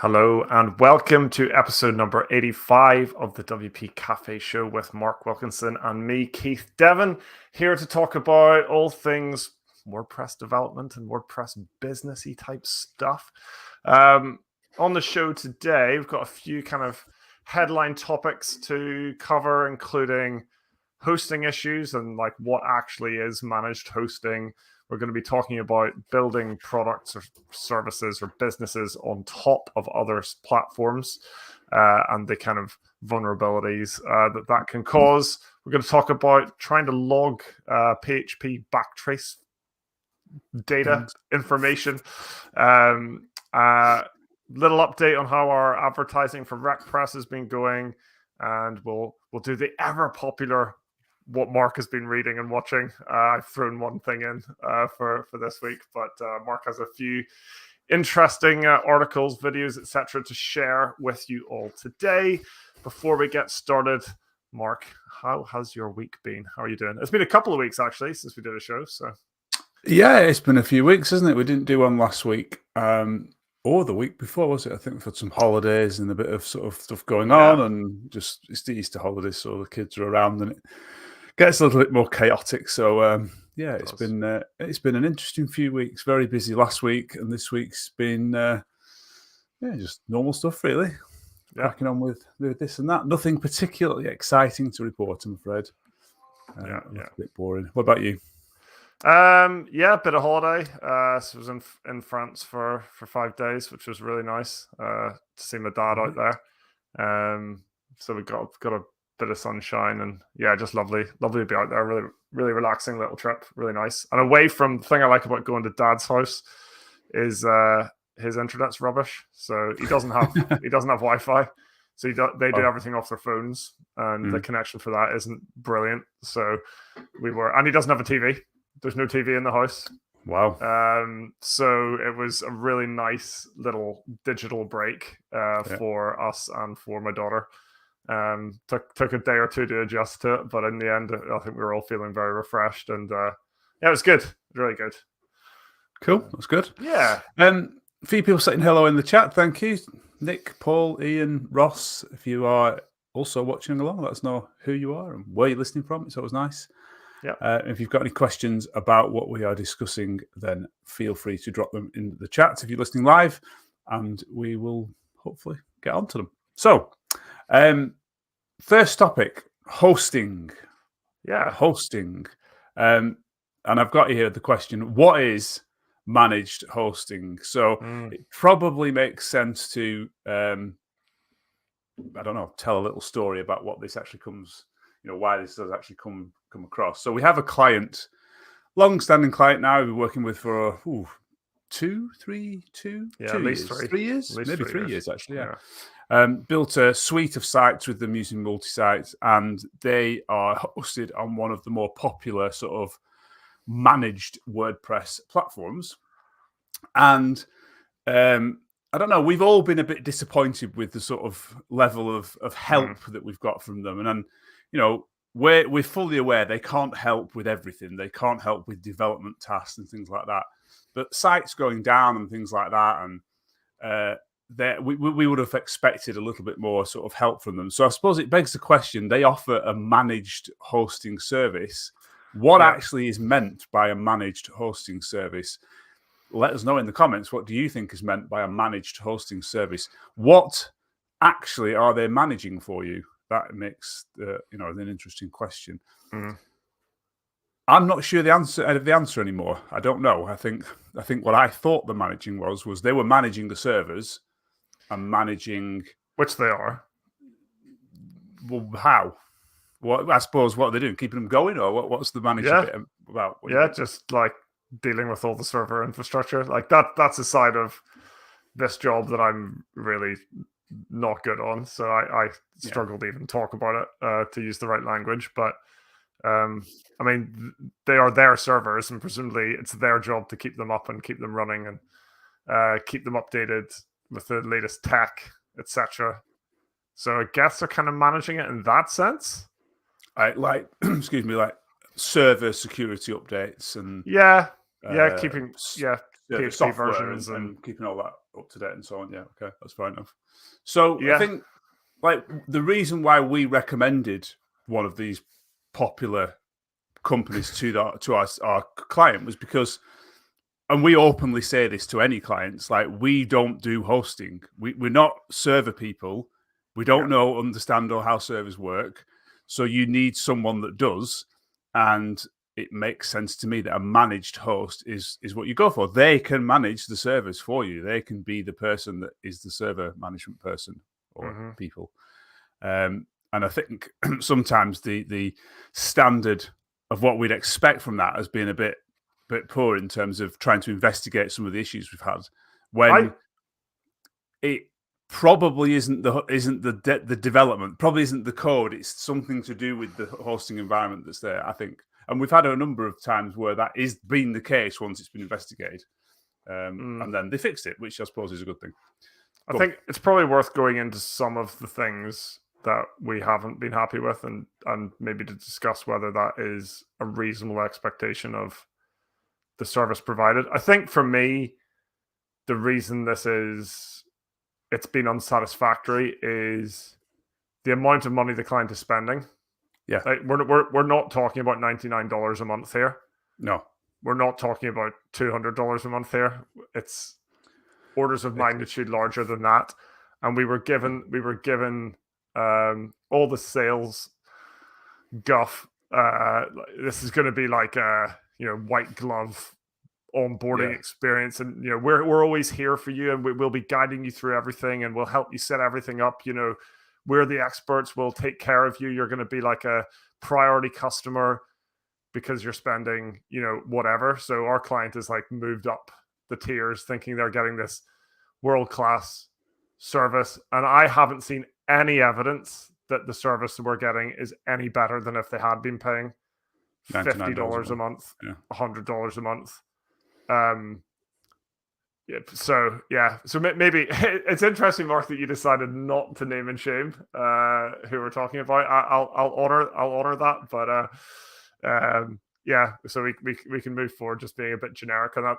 Hello and welcome to episode number 85 of the WP Café show with Mark Wilkinson and me, Keith Devon, here to talk about all things WordPress development and WordPress businessy type stuff. On the show today, we've got a few kind of headline topics to cover, including hosting issues and like what actually is managed hosting. We're going to be talking about building products or services or businesses on top of other platforms and the kind of vulnerabilities that can cause. We're going to talk about trying to log PHP backtrace data information. Little update on how our advertising for RecPress has been going, and we'll do the ever popular what Mark has been reading and watching. I've thrown one thing in for this week, but Mark has a few interesting articles, videos, etc. to share with you all today. Before we get started, Mark, how has your week been? How are you doing? It's been a couple of weeks actually since we did a show, so yeah, it's been a few weeks, hasn't it? We didn't do one last week, or the week before, was it? I think we've had some holidays and a bit of sort of stuff going on, and just it's the Easter holidays, so the kids are around, and it gets a little bit more chaotic. So yeah, it's been an interesting few weeks. Very busy last week, and this week's been just normal stuff really. Cracking on with this and that. Nothing particularly exciting to report, I'm afraid. A bit boring. What about you? Bit of holiday. So I was in France for 5 days, which was really nice to see my dad out there. So we got a bit of sunshine, and just lovely to be out there. Really relaxing little trip, really nice. And away from the thing I like about going to Dad's house is his internet's rubbish, so he doesn't have Wi-Fi. So they do everything off their phones, and the connection for that isn't brilliant. So and he doesn't have a TV. There's no TV in the house. Wow. So it was a really nice little digital break for us and for my daughter. Took a day or two to adjust to it, but in the end, I think we were all feeling very refreshed, and it was good. Really good. Cool. That's good. Yeah. A few people saying hello in the chat. Thank you, Nick, Paul, Ian, Ross. If you are also watching along, let us know who you are and where you're listening from. It's always nice. Yeah. If you've got any questions about what we are discussing, then feel free to drop them in the chat if you're listening live, and we will hopefully get onto them. So, first topic, hosting. Yeah. Hosting. And I've got here the question, what is managed hosting? So it probably makes sense to, I don't know, tell a little story about what this actually comes, why this does actually come across. So we have a client, long-standing client now we've been working with for 2 years, 3 years, maybe 3 years actually. Built a suite of sites with them using multi-sites, and they are hosted on one of the more popular sort of managed WordPress platforms. And I don't know, we've all been a bit disappointed with the sort of level of help that we've got from them. And we're fully aware they can't help with everything. They can't help with development tasks and things like that. But sites going down and things like that, and we would have expected a little bit more sort of help from them. So I suppose it begs the question, they offer a managed hosting service. What actually is meant by a managed hosting service? Let us know in the comments. What do you think is meant by a managed hosting service? What actually are they managing for you? That makes an interesting question. I'm not sure the answer anymore. I don't know. I think what I thought the managing was they were managing the servers and managing, which they are. Well, how? What I suppose what are they doing? Keeping them going, or what's the managing bit about? Just like dealing with all the server infrastructure, like that's a side of this job that I'm really not good on, so I struggle to even talk about it, to use the right language. But I mean, they are their servers, and presumably it's their job to keep them up and keep them running and keep them updated with the latest tech, etc. So I guess they're kind of managing it in that sense. Like excuse me, like server security updates and keeping the PHP software versions and keeping all that up to date and so on. Yeah, okay, that's fair enough. So yeah. I think like the reason why we recommended one of these popular companies to our client was because, and we openly say this to any clients, like we don't do hosting. We're not server people. We don't understand or how servers work. So you need someone that does. And it makes sense to me that a managed host is what you go for. They can manage the servers for you. They can be the person that is the server management person or people. And I think sometimes the standard of what we'd expect from that has been a bit poor in terms of trying to investigate some of the issues we've had, when it probably isn't the development, probably isn't the code. It's something to do with the hosting environment that's there, I think. And we've had a number of times where that is been the case once it's been investigated. And then they fixed it, which I suppose is a good thing. I think it's probably worth going into some of the things that we haven't been happy with, and maybe to discuss whether that is a reasonable expectation of the service provided. I think for me, the reason it's been unsatisfactory is the amount of money the client is spending. Yeah, like we're not talking about $99 a month here. No, we're not talking about $200 a month here. It's orders of magnitude larger than that. And we were given all the sales guff. This is going to be like a white glove onboarding experience, and we're always here for you, and we'll be guiding you through everything, and we'll help you set everything up. We're the experts. We'll take care of you. You're going to be like a priority customer because you're spending whatever. So our client is like moved up the tiers, thinking they're getting this world-class service, and I haven't seen any evidence that the service we're getting is any better than if they had been paying $50 a month, $100 a month. So maybe it's interesting, Mark, that you decided not to name and shame who we're talking about. I'll honor that, but so we can move forward just being a bit generic, and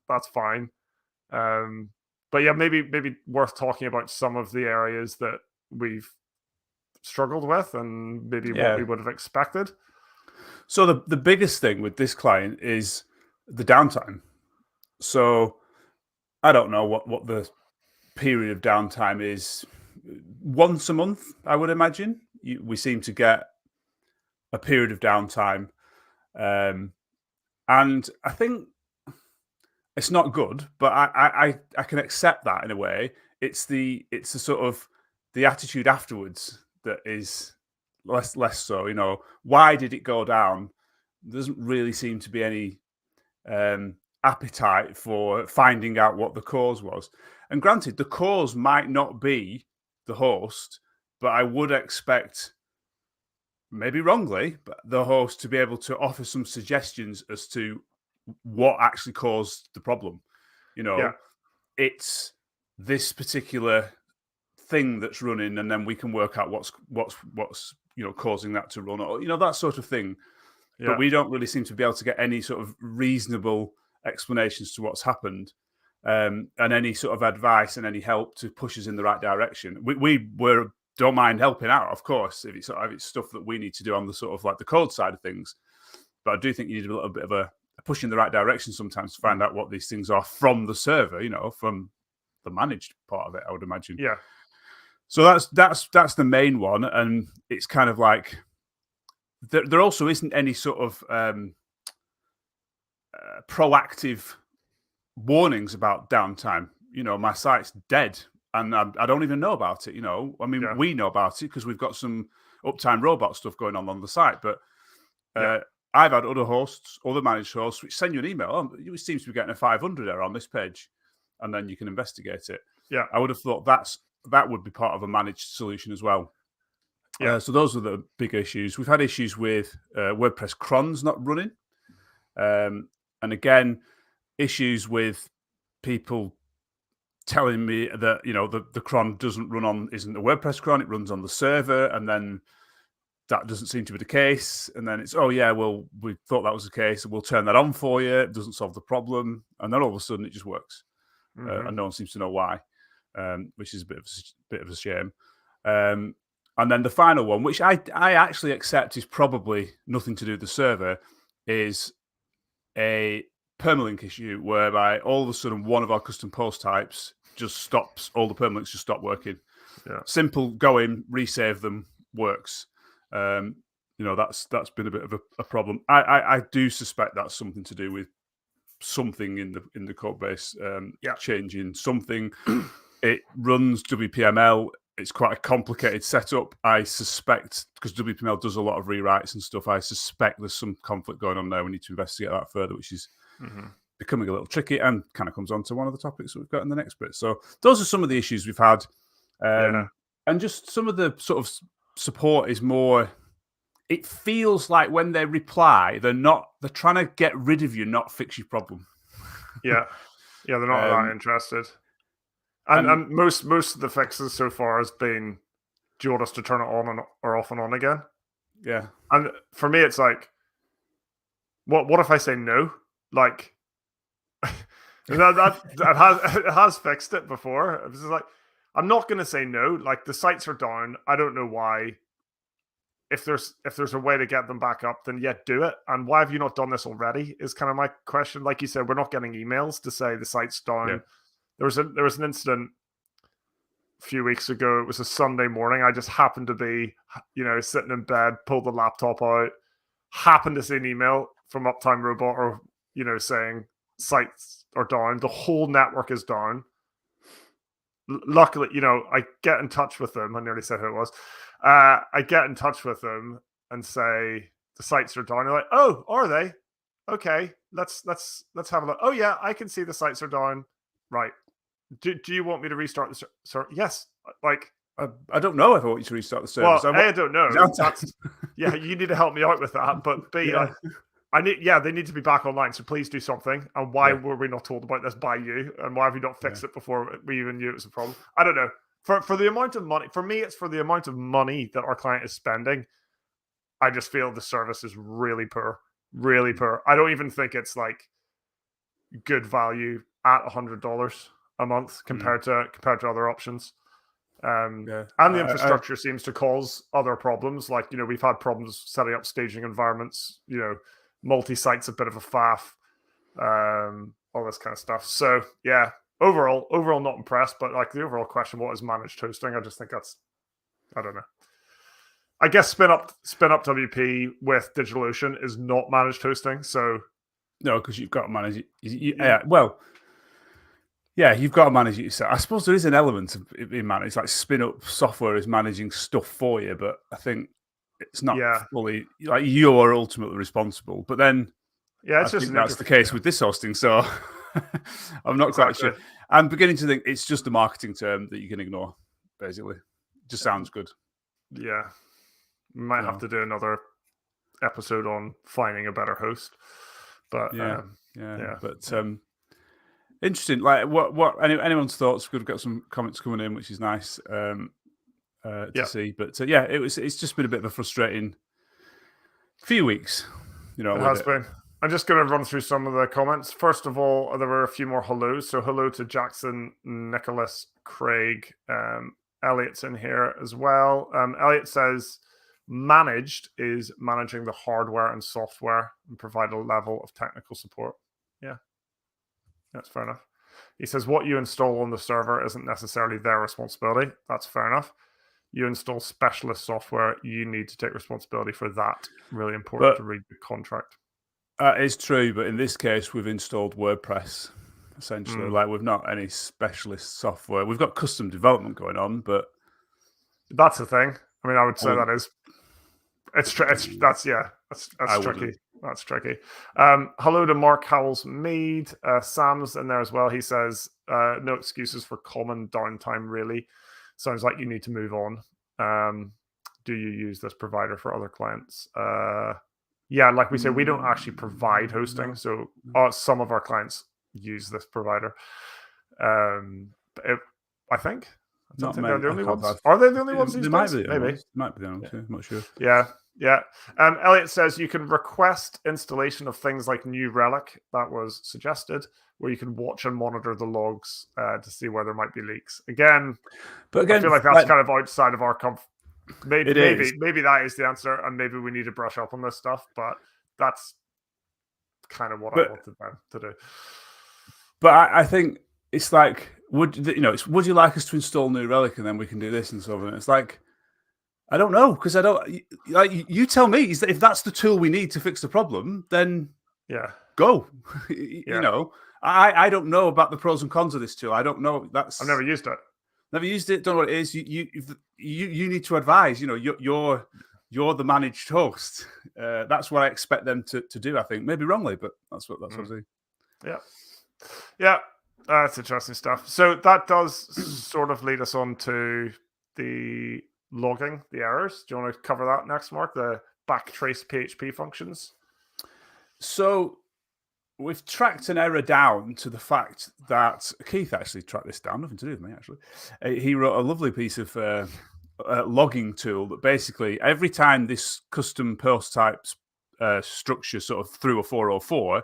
that's fine. But yeah, maybe worth talking about some of the areas that we've struggled with, and maybe what we would have expected. So the biggest thing with this client is the downtime. So I don't know what the period of downtime is. Once a month, I would imagine. We seem to get a period of downtime. And I think it's not good, but I can accept that in a way. It's the sort of the attitude afterwards that is less so. Why did it go down? There doesn't really seem to be any appetite for finding out what the cause was. And granted, the cause might not be the host, but I would expect, maybe wrongly, but the host to be able to offer some suggestions as to what actually caused the problem. It's this particular thing that's running, and then we can work out what's causing that to run, or that sort of thing. But we don't really seem to be able to get any sort of reasonable explanations to what's happened, and any sort of advice and any help to push us in the right direction. We don't mind helping out, of course, if it's stuff that we need to do on the sort of like the code side of things. But I do think you need a little bit of a push in the right direction sometimes to find out what these things are from the server, from the managed part of it, I would imagine. Yeah. So that's the main one, and it's kind of like there also isn't any sort of proactive warnings about downtime. My site's dead, and I don't even know about it. I mean, we know about it because we've got some uptime robot stuff going on the site, but I've had other managed hosts which send you an email. Oh, it seems to be getting a 500 error on this page, and then you can investigate it. Yeah, I would have thought that would be part of a managed solution as well. Yeah. So those are the big issues. We've had issues with WordPress crons not running, and again, issues with people telling me that the cron isn't a WordPress cron, it runs on the server, and then that doesn't seem to be the case. And then it's, oh yeah, well, we thought that was the case, and we'll turn that on for you. It doesn't solve the problem. And then all of a sudden it just works. And no one seems to know why, which is a bit of a shame. And then the final one, which I actually accept is probably nothing to do with the server, is a permalink issue whereby all of a sudden one of our custom post types just stops. All the permalinks just stop working. Yeah. Simple, go in, resave them, works. That's been a bit of a problem. I do suspect that's something to do with something in the code base changing something. It runs WPML. It's quite a complicated setup. I suspect, because WPML does a lot of rewrites and stuff, I suspect there's some conflict going on there. We need to investigate that further, which is becoming a little tricky and kind of comes on to one of the topics that we've got in the next bit. So those are some of the issues we've had. And just some of the sort of support is more, it feels like when they reply, they're trying to get rid of you, not fix your problem. Yeah, they're not that interested. And most of the fixes so far has been, do you want us to turn it on or off and on again? Yeah. And for me, it's like, what if I say no? Like, it has fixed it before. It was just like, I'm not going to say no. Like, the sites are down. I don't know why. If there's a way to get them back up, then do it. And why have you not done this already? Is kind of my question. Like you said, we're not getting emails to say the site's down. Yeah. There was an incident a few weeks ago. It was a Sunday morning. I just happened to be, sitting in bed, pulled the laptop out, happened to see an email from Uptime Robot, or saying sites are down. The whole network is down. Luckily, I get in touch with them. I nearly said who it was. I get in touch with them and say the sites are down. They're like, "Oh, are they? Okay, let's have a look. Oh yeah, I can see the sites are down. Right. Do you want me to restart the server? Yes. Like, I don't know if I want you to restart the server. Well, I don't know. You need to help me out with that. But B, they need to be back online. So please do something. And why were we not told about this by you? And why have you not fixed it before we even knew it was a problem? I don't know. For the amount of money, for me, it's for the amount of money that our client is spending. I just feel the service is really poor, really poor. I don't even think it's like good value at $100 a month compared to other options. And the infrastructure seems to cause other problems. Like, we've had problems setting up staging environments, multi-site's a bit of a faff, all this kind of stuff. So yeah, overall not impressed, but like the overall question, what is managed hosting? I just think that's, I don't know. I guess spin up WP with DigitalOcean is not managed hosting. So no, because you've got to manage it. You've got to manage it yourself. I suppose there is an element of it being managed. Like, spin up software is managing stuff for you, but I think it's not fully, like, you're ultimately responsible. But then, it's I think that's the case with this hosting. So I'm not quite sure. I'm beginning to think it's just a marketing term that you can ignore. Basically, it just sounds good. Yeah, we might have to do another episode on finding a better host. But but interesting. Like, what anyone's thoughts? We've got some comments coming in, which is nice to see. But it's just been a bit of a frustrating few weeks. It has been. I'm just going to run through some of the comments. First of all, there were a few more hellos. So hello to Jackson, Nicholas, Craig, Elliot's in here as well. Elliot says, managed is managing the hardware and software and provide a level of technical support. Yeah, that's fair enough. He says, what you install on the server isn't necessarily their responsibility. That's fair enough. You install specialist software, you need to take responsibility for that. Really important to read the contract. It's true, but in this case, we've installed WordPress, essentially. Like, we've not any specialist software. We've got custom development going on, but that's the thing. I mean, I would say that is. That's tricky. That's tricky. Hello to Mark Howells Mead. Sam's in there as well. He says, no excuses for common downtime, really. Sounds like you need to move on. Do you use this provider for other clients? Like we said, we don't actually provide hosting. So some of our clients use this provider. I think don't Not think many. they're the only ones. I've- Are they the only ones these They might days? be the only Maybe. ones. Might be the only ones. Yeah, I'm not sure. Yeah. Elliot says you can request installation of things like New Relic, that was suggested, where you can watch and monitor the logs to see where there might be leaks. Again, But again, I feel like that's kind of outside of our comfort. Maybe that is the answer, and maybe we need to brush up on this stuff. But that's kind of what I wanted them to do. But I think it's like, would you like us to install New Relic and then we can do this and so on? It's like, I don't know, because I don't. Like, you tell me, if that's the tool we need to fix the problem, then go. You know, I don't know about the pros and cons of this tool. I don't know. I've never used it. Never used it. Don't know what it is. You need to advise. You know, you're the managed host. That's what I expect them to do. I think maybe wrongly, but that's what I do. Yeah. That's interesting stuff. So that does sort of lead us on to the logging, the errors. Do you want to cover that next, Mark? The backtrace PHP functions. So we've tracked an error down to the fact that Keith actually tracked this down. Nothing to do with me, actually. He wrote a lovely piece of logging tool that basically every time this custom post types structure sort of threw a 404,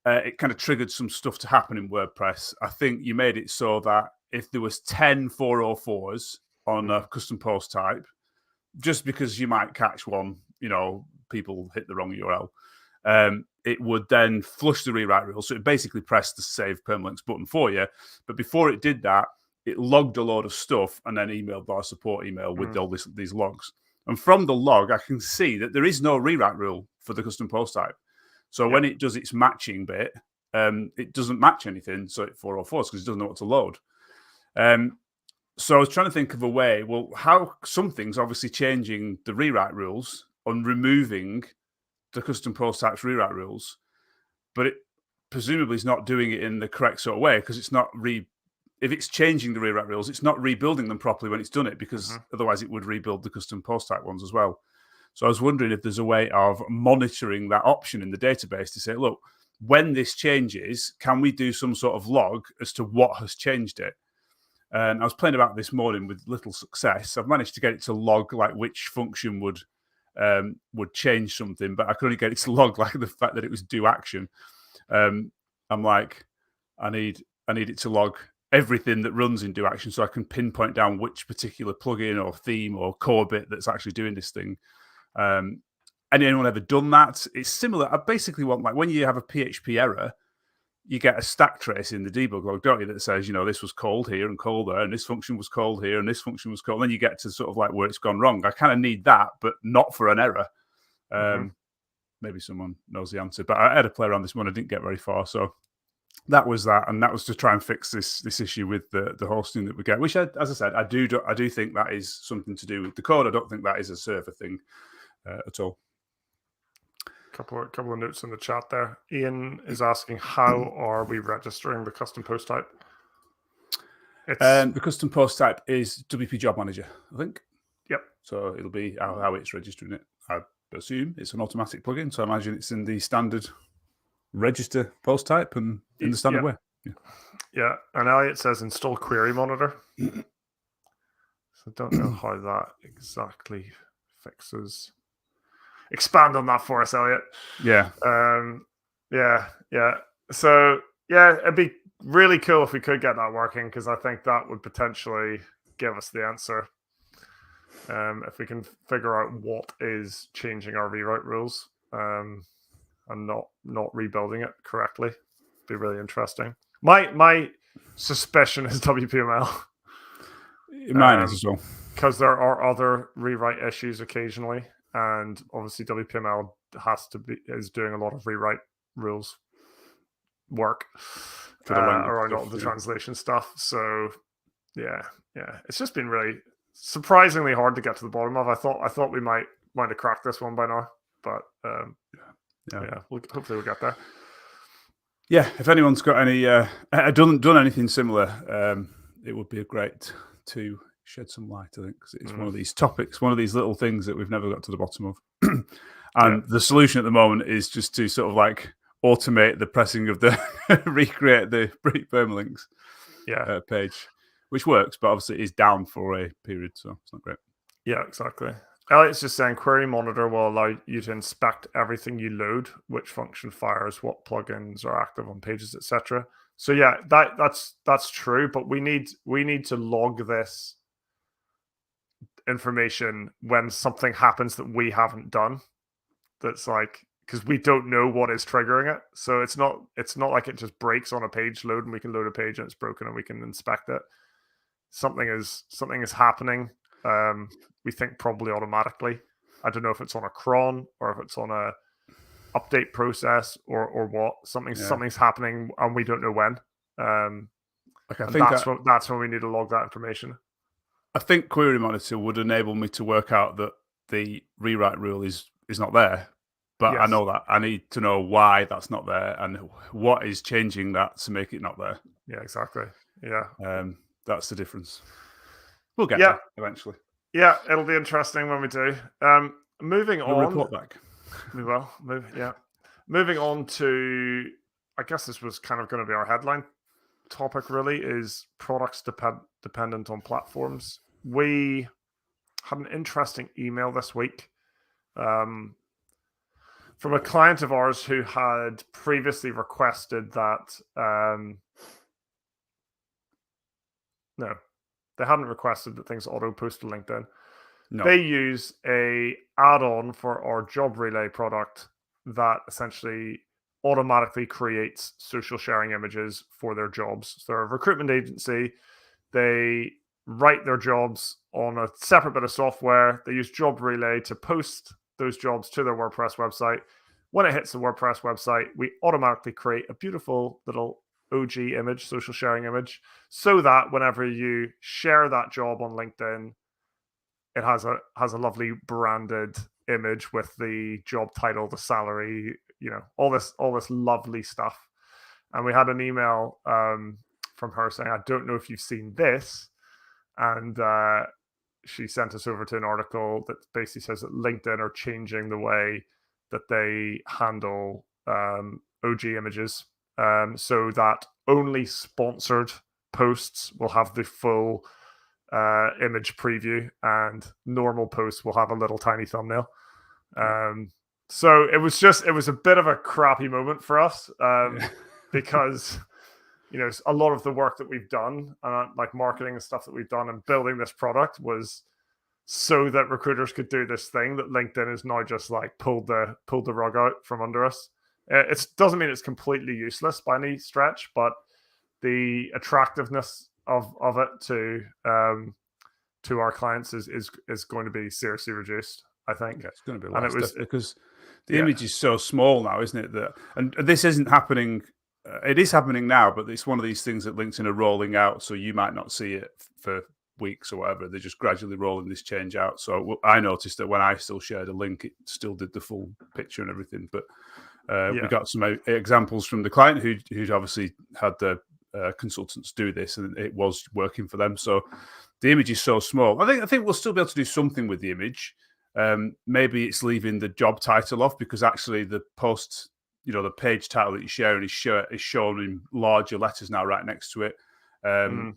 it kind of triggered some stuff to happen in WordPress. I think you made it so that if there was 10 404s on a custom post type, just because you might catch one, people hit the wrong URL, it would then flush the rewrite rules. So it basically pressed the save permalinks button for you. But before it did that, it logged a load of stuff and then emailed our support email with all these logs. And from the log, I can see that there is no rewrite rule for the custom post type. So when it does its matching bit, it doesn't match anything. So it 404s because it doesn't know what to load. So I was trying to think of a way. Well, how something's obviously changing the rewrite rules on removing the custom post types rewrite rules, but it presumably is not doing it in the correct sort of way because it's not if it's changing the rewrite rules, it's not rebuilding them properly when it's done it because otherwise it would rebuild the custom post type ones as well. So I was wondering if there's a way of monitoring that option in the database to say, look, when this changes, can we do some sort of log as to what has changed it? And I was playing about this morning with little success. I've managed to get it to log like which function would change something, but I could only get it to log like the fact that it was do action. I'm like, I need it to log everything that runs in do action so I can pinpoint down which particular plugin or theme or core bit that's actually doing this thing. Anyone ever done that? It's similar. I basically want, like, when you have a PHP error, you get a stack trace in the debug log, don't you, that says, this was called here and called there, and this function was called here and this function was called. And then you get to sort of like where it's gone wrong. I kind of need that, but not for an error. Maybe someone knows the answer. But I had to play around this one. I didn't get very far. So that was that. And that was to try and fix this issue with the hosting that we get, which, as I said, I do think that is something to do with the code. I don't think that is a server thing at all. Couple of notes in the chat there. Ian is asking, how are we registering the custom post type? The custom post type is WP Job Manager, I think. Yep. So it'll be how it's registering it. I assume it's an automatic plugin, so I imagine it's in the standard register post type and in the standard way. Yeah. And Elliot says install Query Monitor. So I don't know how that exactly fixes. Expand on that for us, Elliot. Yeah. So it'd be really cool if we could get that working, because I think that would potentially give us the answer. If we can figure out what is changing our rewrite rules and not rebuilding it correctly, it'd be really interesting. My suspicion is WPML. Mine is as well, because there are other rewrite issues occasionally. And obviously, WPML is doing a lot of rewrite rules work around all the translation stuff. So, it's just been really surprisingly hard to get to the bottom of. I thought we might have cracked this one by now, but hopefully we'll get there. Yeah, if anyone's got any done anything similar, it would be great to shed some light, I think, because it's one of these topics, one of these little things that we've never got to the bottom of. And the solution at the moment is just to sort of like automate the pressing of the recreate the permalinks page, which works, but obviously it is down for a period, so it's not great. Yeah, exactly. Elliot's just saying Query Monitor will allow you to inspect everything you load, which function fires, what plugins are active on pages, etc. So yeah, that's true, but we need to log this information when something happens that we haven't done. That's like, because we don't know what is triggering it. So it's not like it just breaks on a page load and we can load a page and it's broken and we can inspect it. Something is happening. We think probably automatically. I don't know if it's on a cron or if it's on a update process or what. Something's happening and we don't know when. That's when we need to log that information. I think Query Monitor would enable me to work out that the rewrite rule is not there, but yes. I know that I need to know why that's not there and what is changing that to make it not there. Yeah, exactly. Yeah, that's the difference. We'll get there eventually. Yeah, it'll be interesting when we do. Moving on. Report back. We will. Moving on to, I guess this was kind of going to be our headline topic, really, is products dependent on platforms. We had an interesting email this week from a client of ours who had previously requested that no, they hadn't requested that things auto post to LinkedIn. No. They use a add-on for our job relay product that essentially automatically creates social sharing images for their jobs. So they're a recruitment agency. They write their jobs on a separate bit of software. They use Job Relay to post those jobs to their WordPress website. When it hits the WordPress website, we automatically create a beautiful little OG image, social sharing image, so that whenever you share that job on LinkedIn, it has a lovely branded image with the job title, the salary, all this lovely stuff. And we had an email from her saying, I don't know if you've seen this. And she sent us over to an article that basically says that LinkedIn are changing the way that they handle OG images, so that only sponsored posts will have the full image preview and normal posts will have a little tiny thumbnail. So it was a bit of a crappy moment for us because a lot of the work that we've done, like marketing and stuff that we've done and building this product, was so that recruiters could do this thing that LinkedIn is now just like pulled the rug out from under us. It doesn't mean it's completely useless by any stretch, but the attractiveness of it to our clients is going to be seriously reduced, I think. Yeah, it's going to be less, because the image is so small now, isn't it? And this isn't happening. It is happening now, but it's one of these things that LinkedIn are rolling out, so you might not see it for weeks or whatever. They're just gradually rolling this change out. So I noticed that when I still shared a link, it still did the full picture and everything. But we got some examples from the client who'd obviously had the consultants do this, and it was working for them. So the image is so small. I think we'll still be able to do something with the image. Maybe it's leaving the job title off, because actually the post, the page title that you're sharing is shown in larger letters now right next to it.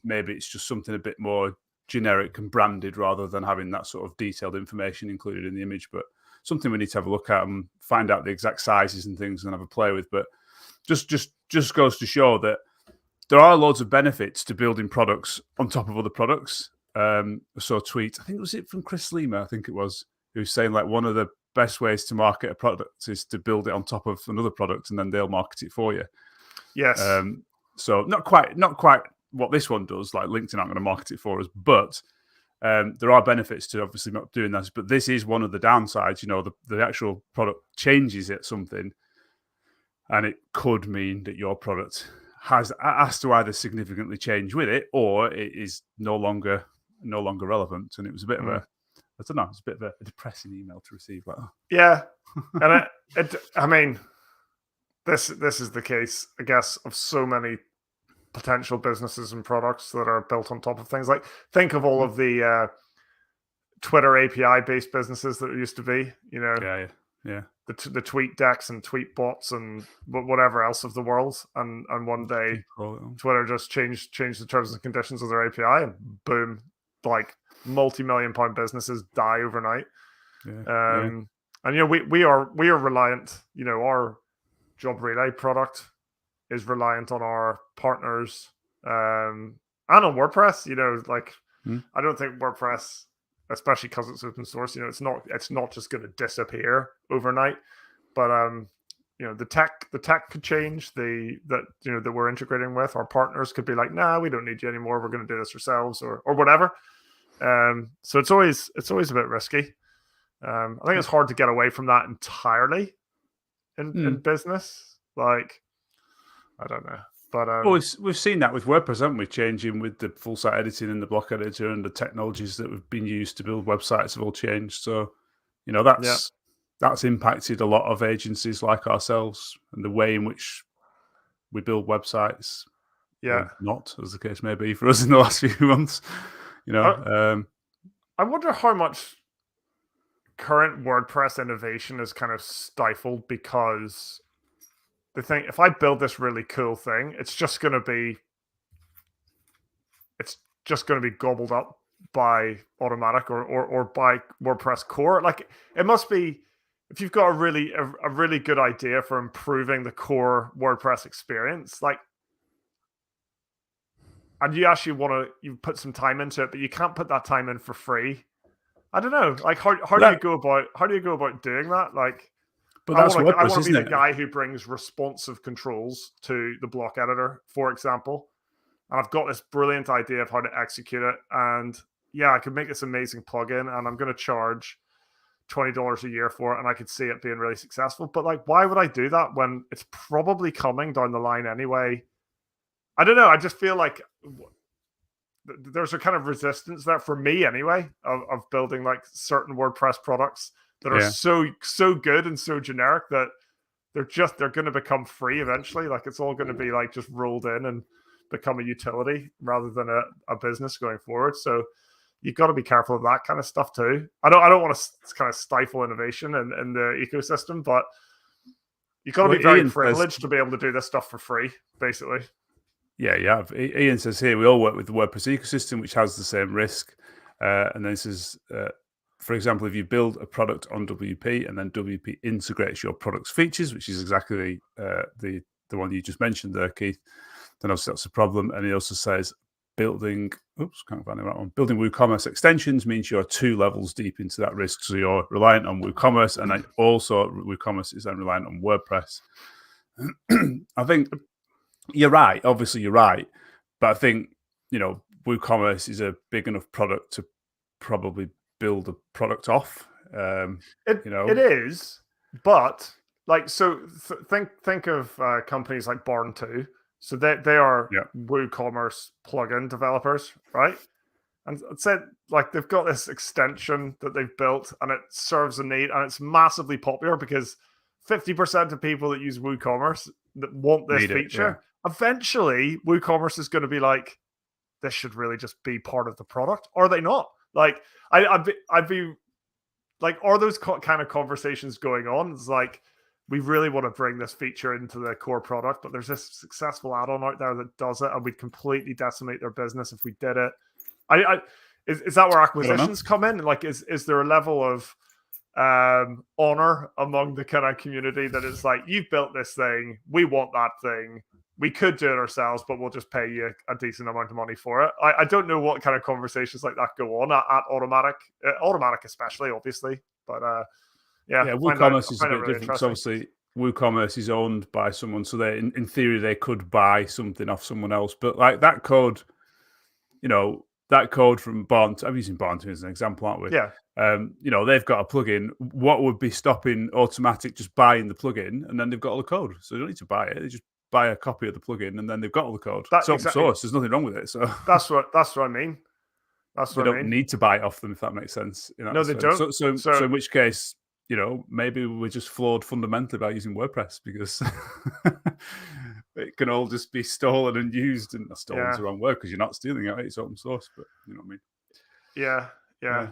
Maybe it's just something a bit more generic and branded rather than having that sort of detailed information included in the image. But something we need to have a look at and find out the exact sizes and things and have a play with. But just goes to show that there are loads of benefits to building products on top of other products. So a tweet, I think it was from Chris Lima, I think it was, who was saying like one of the best ways to market a product is to build it on top of another product and then they'll market it for you. Yes. So not quite what this one does, like LinkedIn aren't going to market it for us, but there are benefits to obviously not doing this. But this is one of the downsides, the actual product changes at something, and it could mean that your product has to either significantly change with it, or it is no longer relevant. And it was a bit of a, I don't know, it's a bit of a depressing email to receive. Like, yeah, and I mean, this is the case, I guess, of so many potential businesses and products that are built on top of things. Like, think of all of the Twitter API based businesses that there used to be. Yeah. the tweet decks and tweet bots and whatever else of the world, and one day Twitter just changed the terms and conditions of their API, and boom, like multi-million-pound businesses die overnight. Yeah. And we are reliant. Our Job Relay product is reliant on our partners, and on WordPress. I don't think WordPress, especially because it's open source, it's not just going to disappear overnight. But the tech could change. That we're integrating with our partners could be like, nah, we don't need you anymore. We're going to do this ourselves, or whatever. So it's always a bit risky. I think it's hard to get away from that entirely in business. Like, I don't know. But well, we've seen that with WordPress, haven't we? Changing with the full site editing and the block editor, and the technologies that have been used to build websites have all changed. So, that's impacted a lot of agencies like ourselves and the way in which we build websites. Yeah, or not, as the case may be for us in the last few months. I wonder how much current WordPress innovation is kind of stifled because they think, if I build this really cool thing, it's just going to be gobbled up by Automatic or by WordPress core. Like, it must be, if you've got a really good idea for improving the core WordPress experience, like, and you actually you put some time into it, but you can't put that time in for free. I don't know. Like, how do you go about doing that? Like, but that's WordPress, I want to be isn't the it? guy who brings responsive controls to the block editor, for example. And I've got this brilliant idea of how to execute it. And yeah, I could make this amazing plugin, and I'm going to charge $20 a year for it, and I could see it being really successful. But like, why would I do that when it's probably coming down the line anyway? I don't know. I just feel like there's a kind of resistance there for me anyway of building like certain WordPress products that are so good and so generic that they're going to become free eventually. Like, it's all going to be like just rolled in and become a utility rather than a business going forward. So you've got to be careful of that kind of stuff too. I don't want to kind of stifle innovation in the ecosystem, but you've got to be very privileged to be able to do this stuff for free, basically. Yeah. Ian says here, we all work with the WordPress ecosystem, which has the same risk. And then this is, for example, if you build a product on WP and then WP integrates your product's features, which is exactly the one you just mentioned there, Keith, then obviously that's a problem. And he also says building WooCommerce extensions means you're 2 levels deep into that risk. So you're reliant on WooCommerce, and then also WooCommerce is then reliant on WordPress. I think you're right. Obviously, you're right. But I think, WooCommerce is a big enough product to probably build a product off. It is, but like, so think of companies like Barn2. So they are WooCommerce plugin developers, right? And it said, like, they've got this extension that they've built, and it serves a need, and it's massively popular because 50% of people that use WooCommerce that want this feature, eventually WooCommerce is going to be like, this should really just be part of the product. Or are they not? Like, I'd be like, are those kind of conversations going on? It's like, we really want to bring this feature into the core product, but there's this successful add-on out there that does it, and we'd completely decimate their business if we did it. Is that where acquisitions come in? Like, is there a level of honor among the kind of community that is like, you've built this thing, we want that thing, we could do it ourselves, but we'll just pay you a decent amount of money for it? I don't know what kind of conversations like that go on at Automatic especially, obviously, but WooCommerce is a bit different because obviously WooCommerce is owned by someone, so they, in theory, they could buy something off someone else. But like that code, that code from Barn2, I'm using Barn2 as an example, aren't we? Yeah. They've got a plugin. What would be stopping Automatic just buying the plugin, and then they've got all the code, so they don't need to buy it. They just buy a copy of the plugin, and then they've got all the code. It's open source. There's nothing wrong with it. So that's what I mean. They don't need to buy it off them, if that makes sense. No, they don't. So in which case, maybe we're just flawed fundamentally by using WordPress, because it can all just be stolen and used. And stolen's the wrong word, because you're not stealing it. It's open source, but you know what I mean? Yeah.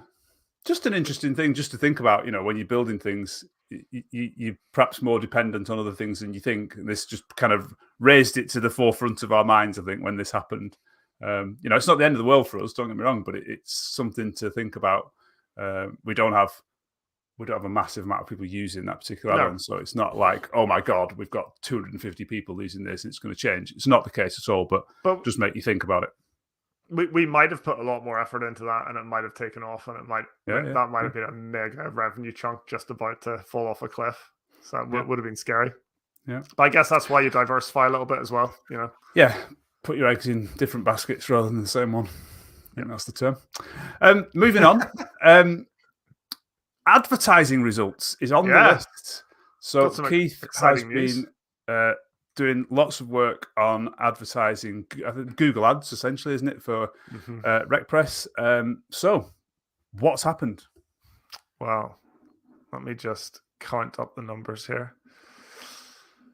Just an interesting thing just to think about, when you're building things, you're perhaps more dependent on other things than you think. And this just kind of raised it to the forefront of our minds, I think, when this happened. It's not the end of the world for us, don't get me wrong, but it's something to think about. We don't have a massive amount of people using that particular add-on, so it's not like, oh my God, we've got 250 people using this, it's going to change. It's not the case at all, but just make you think about it. We might have put a lot more effort into that, and it might have taken off, and that might have been a mega revenue chunk just about to fall off a cliff. So it would have been scary. Yeah, but I guess that's why you diversify a little bit as well. Yeah, put your eggs in different baskets rather than the same one. I think that's the term. Moving on, advertising results is on the list. So Keith has been doing lots of work on advertising, I think Google Ads, essentially, isn't it, for RecPress? So, what's happened? Well, let me just count up the numbers here.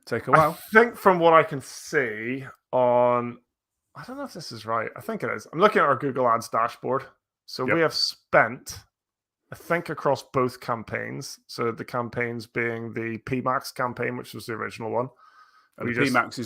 Take a while. I think from what I can see on, I don't know if this is right. I think it is. I'm looking at our Google Ads dashboard. So we have spent, I think, across both campaigns. So the campaigns being the PMAX campaign, which was the original one. And the PMAX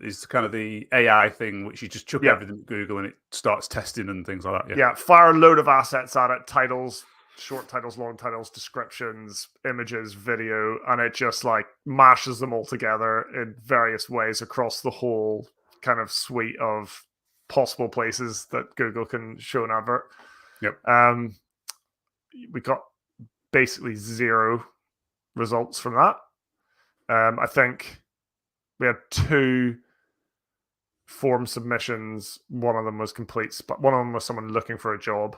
is kind of the AI thing, which you just chuck everything at Google and it starts testing and things like that. Yeah, fire a load of assets at it, titles, short titles, long titles, descriptions, images, video, and it just like mashes them all together in various ways across the whole kind of suite of possible places that Google can show an advert. Yep. We got basically 0 results from that. I think we had 2 form submissions. One of them was complete, but one of them was someone looking for a job,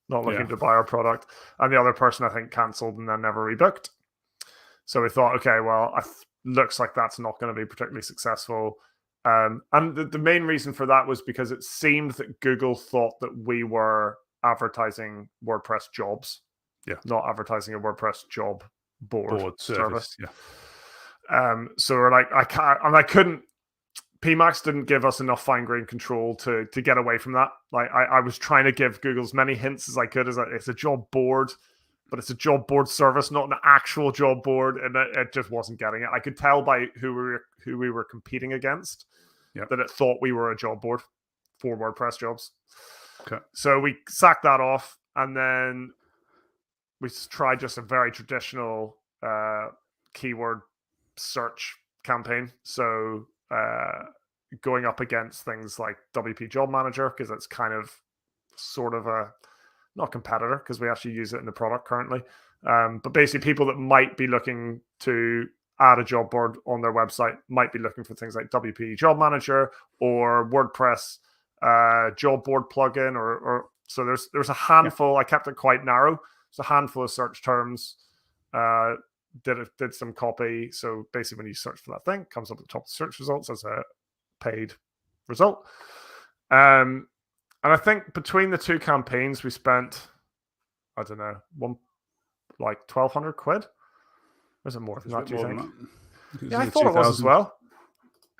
not looking to buy our product. And the other person, I think, cancelled and then never rebooked. So we thought, okay, well, looks like that's not going to be particularly successful. And the main reason for that was because it seemed that Google thought that we were advertising WordPress jobs, not advertising a WordPress job board service. So we're like, I couldn't. PMAX didn't give us enough fine-grained control to get away from that. Like I was trying to give Google as many hints as I could. As it's a job board, but it's a job board service, not an actual job board, and it just wasn't getting it. I could tell by who we were competing against that it thought we were a job board for WordPress jobs. Okay. So we sacked that off, and then we tried just a very traditional keyword search campaign. So going up against things like WP Job Manager, because it's kind of sort of a not competitor, because we actually use it in the product currently. But basically people that might be looking to add a job board on their website might be looking for things like WP Job Manager or WordPress job board plugin, or so there's a handful. I kept it quite narrow. There's a handful of search terms. Did some copy. So basically when you search for that thing, it comes up at the top of the search results as a paid result. And I think between the 2 campaigns, we spent, I don't know, like 1,200 quid. Was it more than that, do you think? Yeah, I thought it was as well.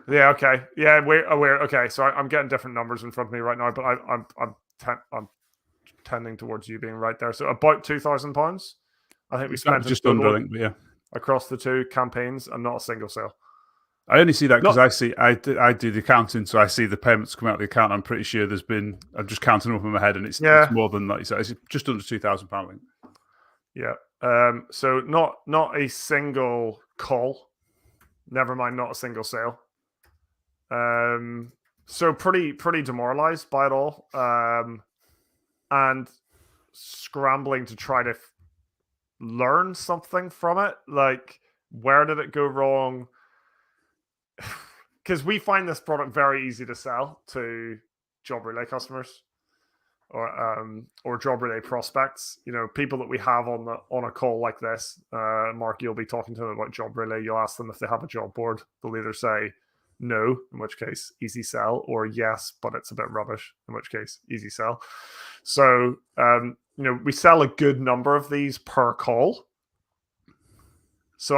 Yeah, okay. Yeah, we're okay. So I'm getting different numbers in front of me right now, but I'm tending towards you being right there. So about £2,000. I think we spent just under, I think, but across the 2 campaigns, and not a single sale. I only see that because I do the accounting, so I see the payments come out of the account. I'm pretty sure I'm just counting up in my head, and it's more than that. So it's just under £2,000. Yeah. So not a single call. Never mind, not a single sale. So pretty demoralized by it all. And scrambling to try to learn something from it. Like, where did it go wrong? Because we find this product very easy to sell to job relay customers or job relay prospects. People that we have on a call like this. Mark, you'll be talking to them about job relay. You'll ask them if they have a job board. They'll either say no, in which case easy sell, or yes, but it's a bit rubbish, in which case easy sell. So we sell a good number of these per call. So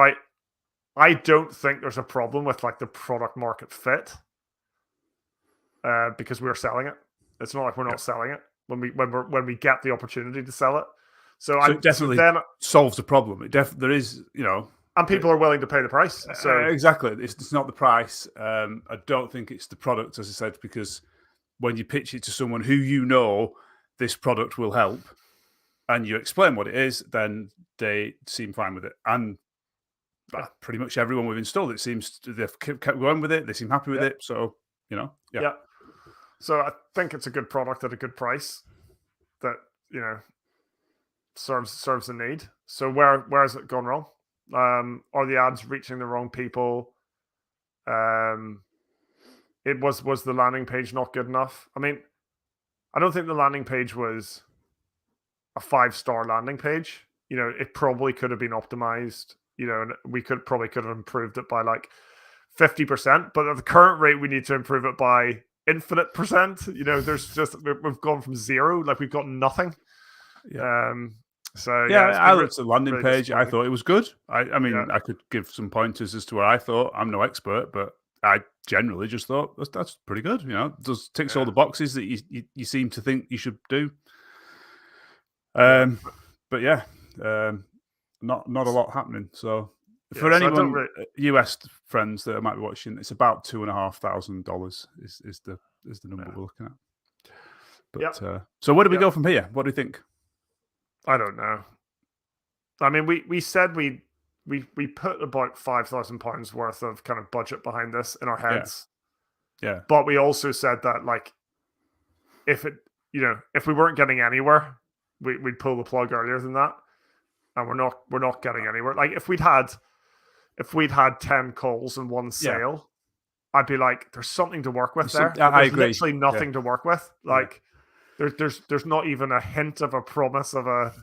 I don't think there's a problem with like the product market fit because we're selling it. It's not like we're not selling it when we get the opportunity to sell it. So it definitely solves a problem. There is, and people are willing to pay the price. So exactly, it's not the price. I don't think it's the product, as I said, because when you pitch it to someone who this product will help, and you explain what it is, then they seem fine with it. And pretty much everyone we've installed it they've kept going with it. They seem happy with it. So yeah. So I think it's a good product at a good price that serves the need. So where has it gone wrong? Are the ads reaching the wrong people? It was the landing page not good enough? I mean, I don't think the landing page was a 5-star landing page. It probably could have been optimized. And we could have improved it by like 50%. But at the current rate, we need to improve it by infinite percent. There's just we've gone from zero, like we've got nothing. So I looked at the landing page. I thought it was good. I mean, I could give some pointers as to what I thought. I'm no expert, but I generally just thought that's pretty good. It ticks all the boxes that you seem to think you should do. But not a lot happening. So for anyone US friends that might be watching, it's about $2,500 is the number we're looking at. But so where do we go from here? What do you think? I don't know. I mean, we said we put about £5,000 worth of kind of budget behind this in our heads. Yeah. But we also said that like if we weren't getting anywhere, we'd pull the plug earlier than that. And we're not getting anywhere. Like if we'd had 10 calls and 1 sale, I'd be like, there's something to work with there. I agree. Literally nothing to work with. Like there's not even a hint of a promise of a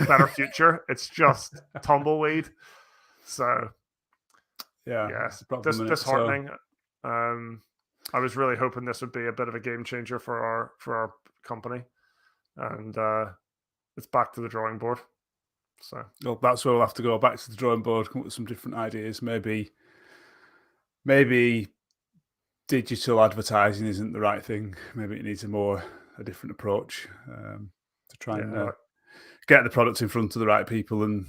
better future. It's just tumbleweed. So disheartening. I was really hoping this would be a bit of a game changer for our company, and it's back to the drawing board. So that's where we'll have to go back to the drawing board, come up with some different ideas. Maybe digital advertising isn't the right thing. Maybe it needs a different approach to try and get the product in front of the right people and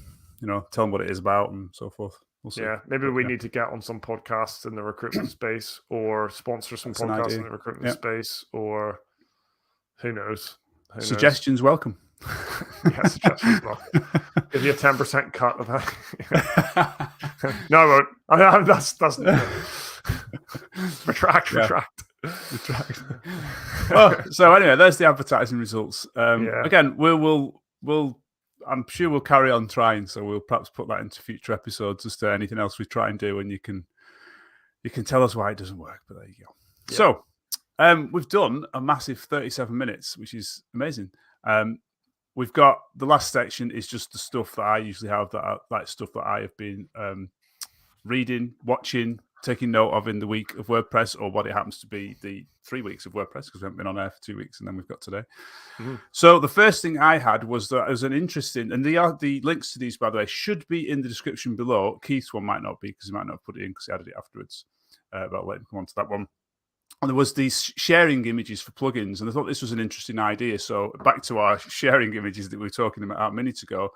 tell them what it is about and so forth. We'll see. Maybe we need to get on some podcasts in the recruitment space, or sponsor some podcasts in the recruitment space, or who knows. Suggestions welcome. Suggestions welcome. Give you a 10% cut of that. No, I won't. That's retract. So anyway, there's the advertising results. Again, we'll I'm sure we'll carry on trying. So we'll perhaps put that into future episodes as to anything else we try and do, and you can tell us why it doesn't work. But there you go. Yeah. So we've done a massive 37 minutes, which is amazing. We've got the last section is just the stuff that I usually have, stuff that I have been reading, watching, taking note of in the week of WordPress, or what it happens to be the 3 weeks of WordPress, because we haven't been on air for 2 weeks, and then we've got today. Mm-hmm. So the first thing I had was that it was an interesting, and the links to these, by the way, should be in the description below. Keith's one might not be, because he might not have put it in because he added it afterwards. But I'll let him come on to that one. And there was these sharing images for plugins, and I thought this was an interesting idea. So back to our sharing images that we were talking about minutes ago.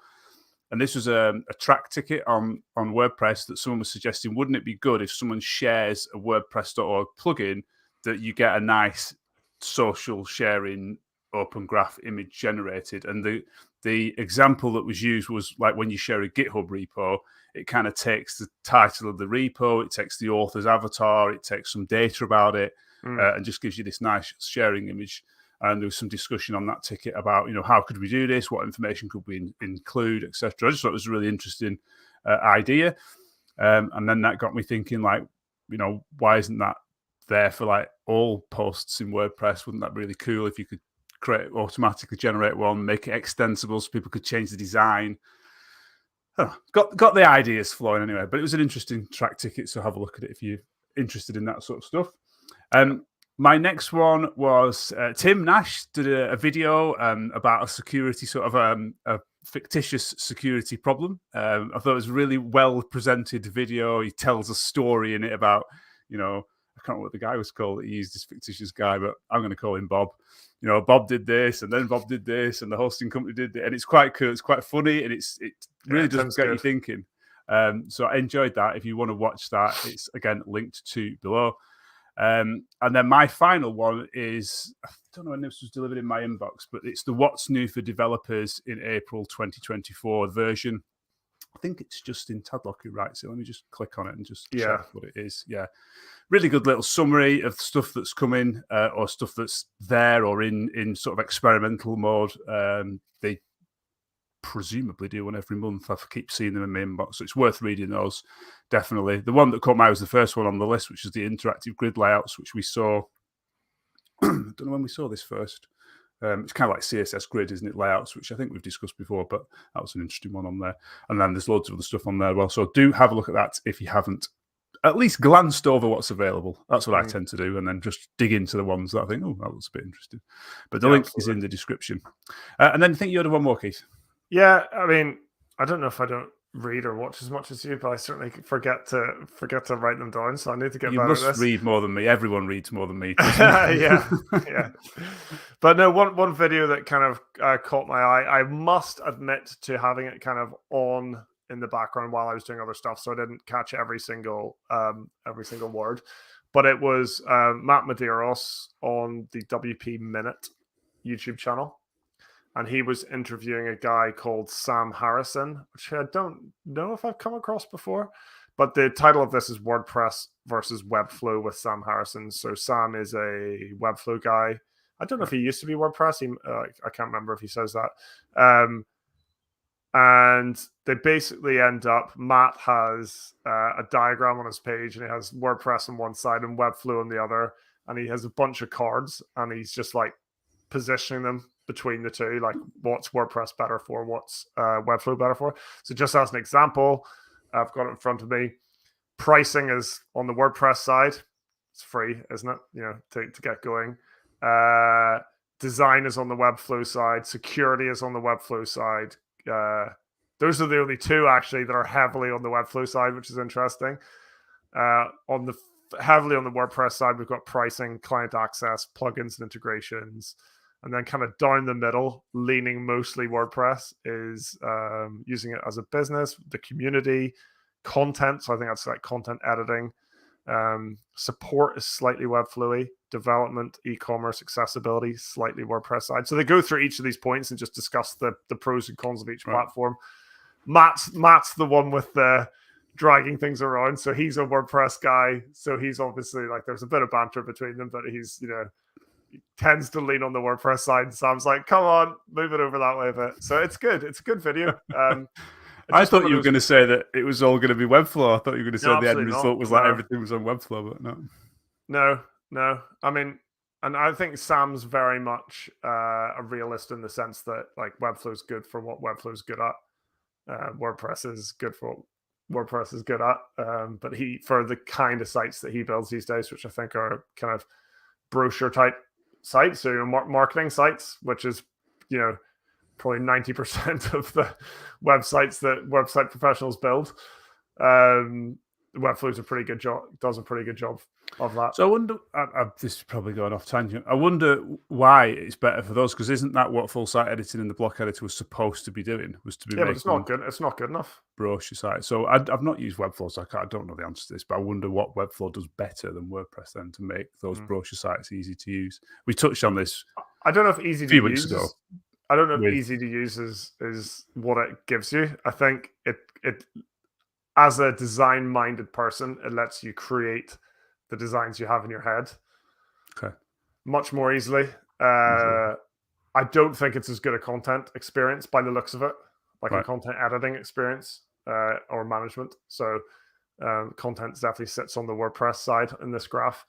And this was a track ticket on WordPress that someone was suggesting, wouldn't it be good if someone shares a WordPress.org plugin that you get a nice social sharing open graph image generated? And the example that was used was like when you share a GitHub repo, it kind of takes the title of the repo, it takes the author's avatar, it takes some data about it, and just gives you this nice sharing image. And there was some discussion on that ticket about, how could we do this? What information could we include, etc. I just thought it was a really interesting idea. And then that got me thinking, like, why isn't that there for like all posts in WordPress? Wouldn't that be really cool if you could automatically generate one, make it extensible so people could change the design? Got the ideas flowing anyway, but it was an interesting track ticket, so have a look at it if you're interested in that sort of stuff. My next one was Tim Nash did a video about a security sort of a fictitious security problem. I thought it was a really well presented video. He tells a story in it about, I can't remember what the guy was called that he used, this fictitious guy, but I'm going to call him Bob. Bob did this, and then Bob did this, and the hosting company did it, and it's quite cool. It's quite funny, and it really does get you thinking. So I enjoyed that. If you want to watch that, it's again linked to below. And then my final one is, I don't know when this was delivered in my inbox, but it's the What's New for Developers in April 2024 version. I think it's Justin Tadlock who writes it. Let me just click on it and just check what it is. Yeah. Really good little summary of stuff that's coming or stuff that's there or in sort of experimental mode. They presumably do one every month. I keep seeing them in my inbox, so it's worth reading those, definitely. The one that caught my eye was the first one on the list, which is the interactive grid layouts, which we saw. I don't know when we saw this first. It's kind of like CSS grid, isn't it? Layouts, which I think we've discussed before, but that was an interesting one on there. And then there's loads of other stuff on there as well. So do have a look at that if you haven't at least glanced over what's available. That's what I tend to do, and then just dig into the ones that I think, oh, that looks a bit interesting. But the link is in the description. And then I think you had one more, Keith. Yeah, I mean, I don't know if I don't read or watch as much as you, but I certainly forget to write them down. So I need to get better at this. You must read more than me. Everyone reads more than me. yeah. But no, one video that kind of caught my eye. I must admit to having it kind of on in the background while I was doing other stuff, so I didn't catch every single word. But it was Matt Medeiros on the WP Minute YouTube channel. And he was interviewing a guy called Sam Harrison, which I don't know if I've come across before. But the title of this is WordPress versus Webflow with Sam Harrison. So Sam is a Webflow guy. I don't know if he used to be WordPress. I can't remember if he says that. And they basically end up, Matt has a diagram on his page, and he has WordPress on one side and Webflow on the other. And he has a bunch of cards, and he's just like positioning them between the two, like what's WordPress better for, what's Webflow better for. So just as an example, I've got it in front of me. Pricing is on the WordPress side. It's free, isn't it? To get going. Design is on the Webflow side. Security is on the Webflow side. Those are the only two actually that are heavily on the Webflow side, which is interesting. Heavily on the WordPress side, we've got pricing, client access, plugins and integrations. And then kind of down the middle, leaning mostly WordPress, is using it as a business, the community, content. So I think that's like content editing. Support is slightly Webflowy. Development, e-commerce, accessibility, slightly WordPress side. So they go through each of these points and just discuss the pros and cons of each platform. Matt's the one with the dragging things around. So he's a WordPress guy. So he's obviously like, there's a bit of banter between them, but he's, he tends to lean on the WordPress side. And Sam's like, come on, move it over that way a bit. So it's good. It's a good video. I thought you were going to say that it was all going to be Webflow. I thought you were going to say the end result was like everything was on Webflow, but no. No. I mean, and I think Sam's very much a realist in the sense that like Webflow is good for what Webflow is good at. WordPress is good for what WordPress is good at. But for the kind of sites that he builds these days, which I think are kind of brochure type sites, so marketing sites, which is probably 90% of the websites that website professionals build. Webflow does a pretty good job of that. So I wonder, this is probably going off tangent. I wonder why it's better for those, because isn't that what full site editing in the block editor was supposed to be doing? Was to be but it's not good. It's not good enough. Brochure site. So I've not used Webflow, so I don't know the answer to this, but I wonder what Webflow does better than WordPress then to make those brochure sites easy to use. We touched on this. I don't know if easy to use. Ago. I don't know if easy to use is what it gives you. I think it as a design-minded person, it lets you create the designs you have in your head. Okay. Much more easily. I don't think it's as good a content experience by the looks of it, like a content editing experience or management. So content definitely sits on the WordPress side in this graph.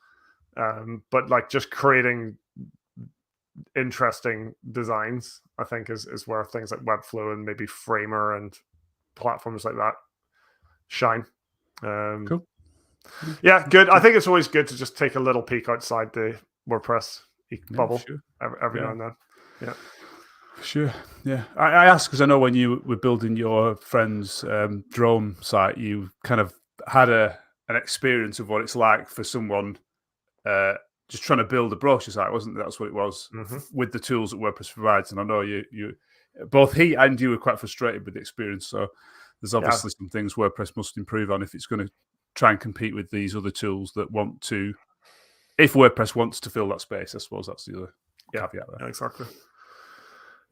But like just creating interesting designs, I think is where things like Webflow and maybe Framer and platforms like that shine. Cool. Yeah, good. I think it's always good to just take a little peek outside the WordPress bubble every now and then. Yeah. Sure. Yeah. I asked because I know when you were building your friend's drone site, you kind of had an experience of what it's like for someone just trying to build a brochure site, wasn't it? That's what it was with the tools that WordPress provides. And I know you both he and you were quite frustrated with the experience. So there's obviously some things WordPress must improve on if it's going to try and compete with these other tools that want to. If WordPress wants to fill that space, I suppose that's the other caveat there. Yeah, exactly.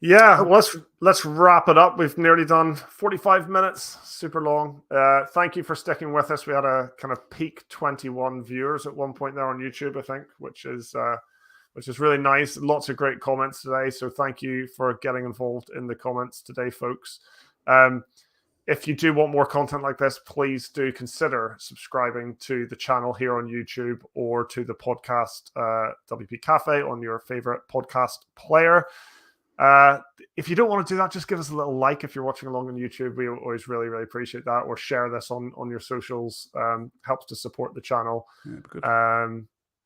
Yeah, let's wrap it up. We've nearly done 45 minutes, super long. Thank you for sticking with us. We had a kind of peak 21 viewers at one point there on YouTube, I think, which is really nice. Lots of great comments today. So thank you for getting involved in the comments today, folks. If you do want more content like this, please do consider subscribing to the channel here on YouTube or to the podcast WP Cafe on your favorite podcast player. If you don't want to do that, just give us a little like if you're watching along on YouTube. We always really, really appreciate that. Or share this on your socials. Helps to support the channel.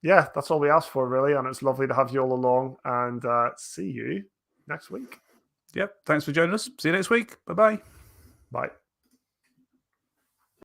Yeah, that's all we ask for, really. And it's lovely to have you all along. And see you next week. Yep. Thanks for joining us. See you next week. Bye-bye. Bye.